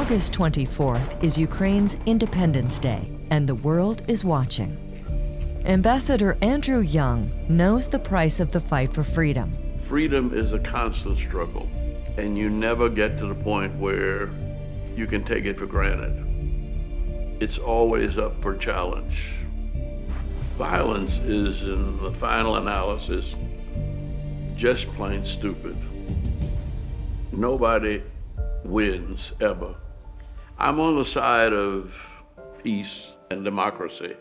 August 24th is Ukraine's Independence Day, and the world is watching. Ambassador Andrew Young knows the price of the fight for freedom. Freedom is a constant struggle, and you never get to the point where you can take it for granted. It's always up for challenge. Violence is, in the final analysis, just plain stupid. Nobody wins, ever. I'm on the side of peace and democracy.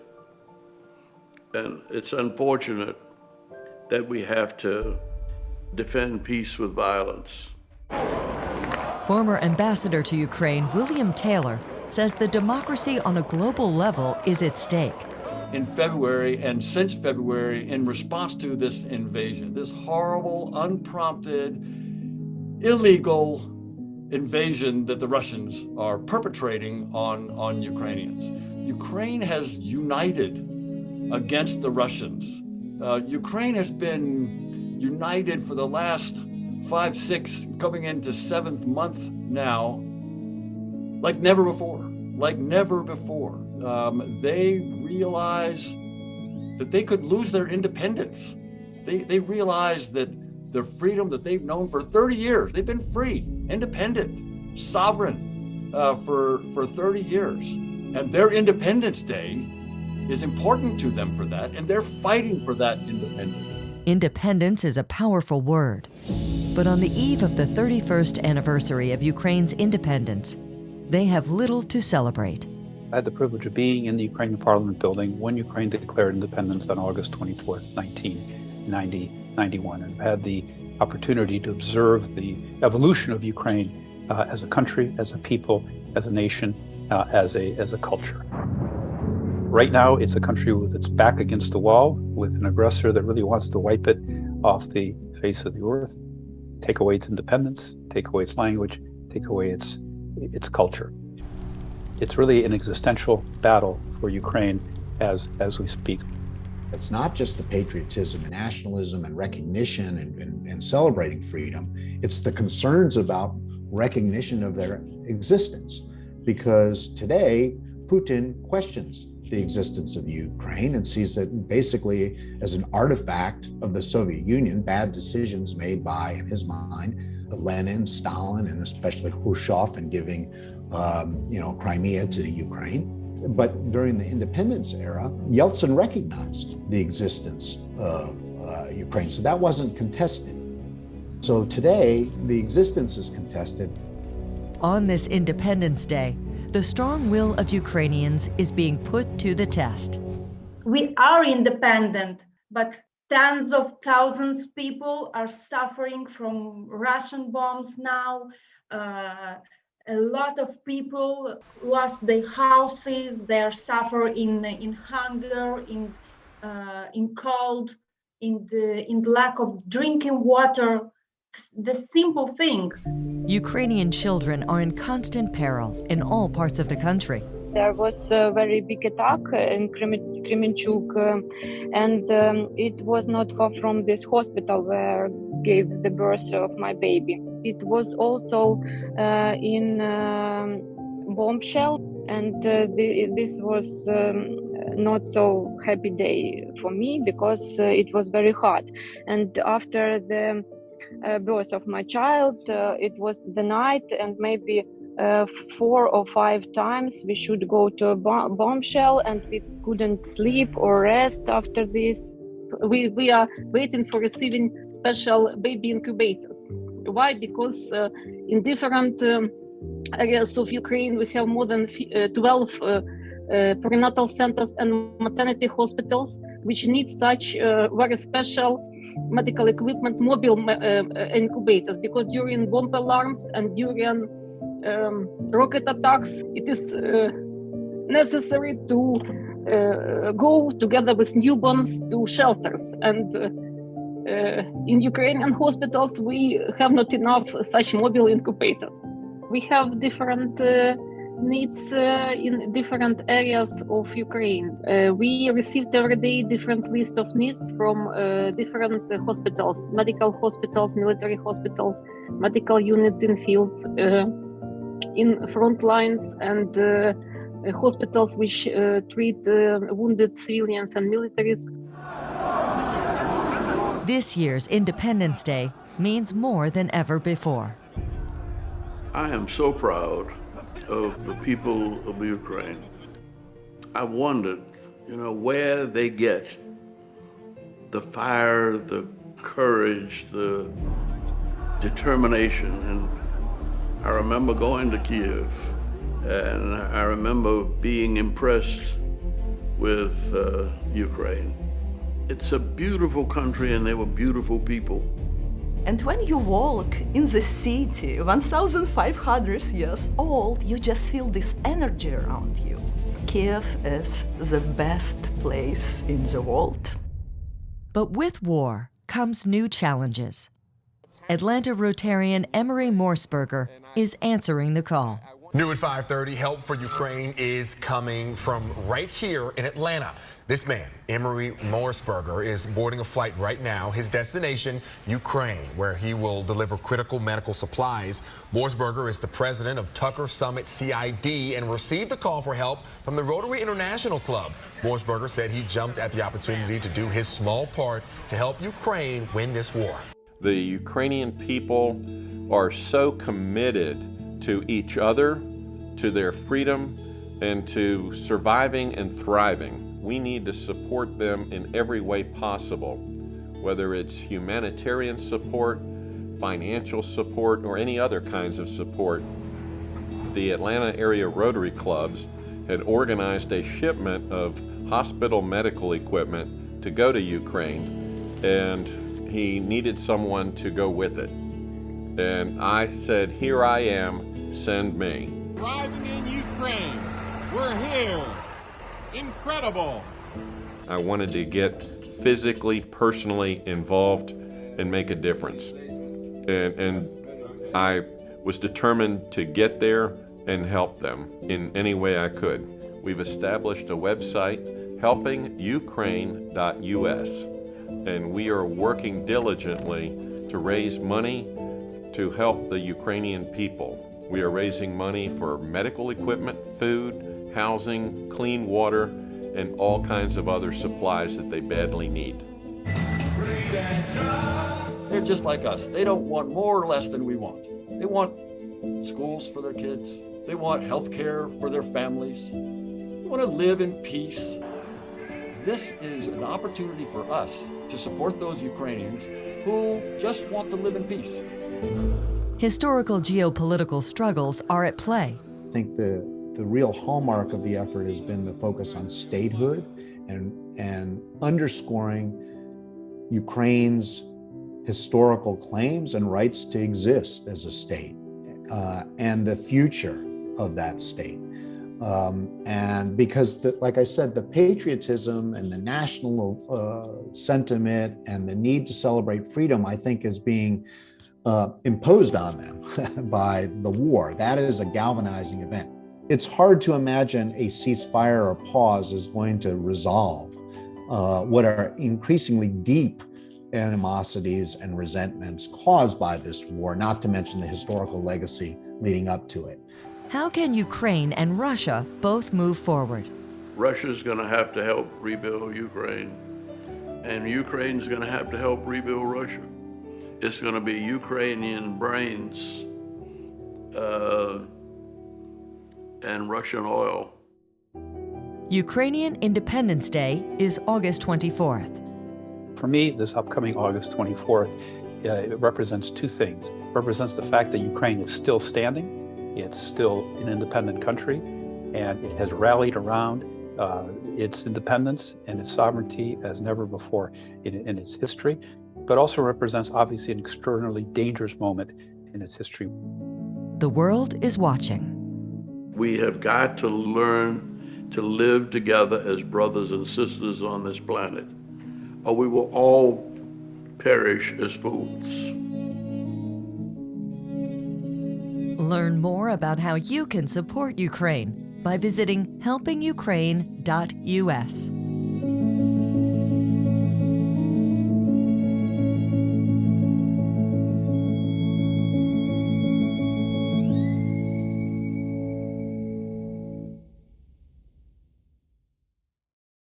And it's unfortunate that we have to defend peace with violence. Former ambassador to Ukraine, William Taylor, says the democracy on a global level is at stake. In February, and since February, in response to this invasion, this horrible, unprompted, illegal invasion that the Russians are perpetrating on Ukrainians. Ukraine has united against the Russians. Ukraine has been united for the last 5, 6, coming into 7th month now, like never before. They realize that they could lose their independence. They realize that their freedom that they've known for 30 years, they've been free, independent, sovereign for 30 years. And their Independence Day is important to them for that, and they're fighting for that independence. Independence is a powerful word. But on the eve of the 31st anniversary of Ukraine's independence, they have little to celebrate. I had the privilege of being in the Ukrainian Parliament building when Ukraine declared independence on August 24th, 1991, and had the opportunity to observe the evolution of Ukraine as a country, as a people, as a nation, as a culture. Right now, it's a country with its back against the wall, with an aggressor that really wants to wipe it off the face of the earth, take away its independence, take away its language, take away its culture. It's really an existential battle for Ukraine as we speak. It's not just the patriotism and nationalism and recognition and celebrating freedom. It's the concerns about recognition of their existence. Because today, Putin questions the existence of Ukraine and sees it basically as an artifact of the Soviet Union, bad decisions made by, in his mind, Lenin, Stalin, and especially Khrushchev in giving Crimea to Ukraine. But during the independence era, Yeltsin recognized the existence of Ukraine, so that wasn't contested. So today, the existence is contested. On this Independence Day, the strong will of Ukrainians is being put to the test. We are independent, but tens of thousands of people are suffering from Russian bombs now. A lot of people lost their houses. They are suffering in hunger, in cold, in lack of drinking water. The simple thing. Ukrainian children are in constant peril in all parts of the country. There was a very big attack in Kremenchuk, and it was not far from this hospital where I gave the birth of my baby. It was also in bombshell, and this was not so happy day for me because it was very hard. And after the birth of my child, it was the night, and maybe 4 or 5 times we should go to a bombshell, and we couldn't sleep or rest after this. We are waiting for receiving special baby incubators. Why? Because in different areas of Ukraine we have more than 12 perinatal centers and maternity hospitals which need such very special medical equipment, mobile incubators, because during bomb alarms and during rocket attacks, it is necessary to go together with newborns to shelters. And in Ukrainian hospitals, we have not enough such mobile incubators. We have different needs in different areas of Ukraine. We received every day different lists of needs from different hospitals, medical hospitals, military hospitals, medical units in fields. in front lines and hospitals which treat wounded civilians and militaries. This year's Independence Day means more than ever before. I am so proud of the people of Ukraine. I wondered, where they get the fire, the courage, the determination. And I remember going to Kiev, and I remember being impressed with Ukraine. It's a beautiful country, and they were beautiful people. And when you walk in the city, 1,500 years old, you just feel this energy around you. Kiev is the best place in the world. But with war comes new challenges. Atlanta Rotarian Emery Morseberger is answering the call. New at 5:30, help for Ukraine is coming from right here in Atlanta. This man, Emery Morseberger, is boarding a flight right now. His destination, Ukraine, where he will deliver critical medical supplies. Morseberger is the president of Tucker Summit CID and received a call for help from the Rotary International Club. Morseberger said he jumped at the opportunity to do his small part to help Ukraine win this war. The Ukrainian people are so committed to each other, to their freedom, and to surviving and thriving. We need to support them in every way possible, whether it's humanitarian support, financial support, or any other kinds of support. The Atlanta area Rotary clubs had organized a shipment of hospital medical equipment to go to Ukraine, and he needed someone to go with it. And I said, here I am, send me. Arriving in Ukraine, we're here. Incredible. I wanted to get physically, personally involved and make a difference. And I was determined to get there and help them in any way I could. We've established a website, helpingukraine.us, and we are working diligently to raise money to help the Ukrainian people. We are raising money for medical equipment, food, housing, clean water, and all kinds of other supplies that they badly need. They're just like us. They don't want more or less than we want. They want schools for their kids. They want health care for their families. They want to live in peace. This is an opportunity for us to support those Ukrainians who just want to live in peace. Historical geopolitical struggles are at play. I think the real hallmark of the effort has been the focus on statehood and underscoring Ukraine's historical claims and rights to exist as a state and the future of that state. And because, like I said, the patriotism and the national sentiment and the need to celebrate freedom, I think, is being imposed on them by the war. That is a galvanizing event. It's hard to imagine a ceasefire or pause is going to resolve what are increasingly deep animosities and resentments caused by this war, not to mention the historical legacy leading up to it. How can Ukraine and Russia both move forward? Russia's going to have to help rebuild Ukraine, and Ukraine's going to have to help rebuild Russia. It's going to be Ukrainian brains and Russian oil. Ukrainian Independence Day is August 24th. For me, this upcoming August 24th, it represents two things. It represents the fact that Ukraine is still standing. It's still an independent country, and it has rallied around its independence and its sovereignty as never before in its history, but also represents obviously an extraordinarily dangerous moment in its history. The world is watching. We have got to learn to live together as brothers and sisters on this planet, or we will all perish as fools. Learn more about how you can support Ukraine by visiting helpingukraine.us.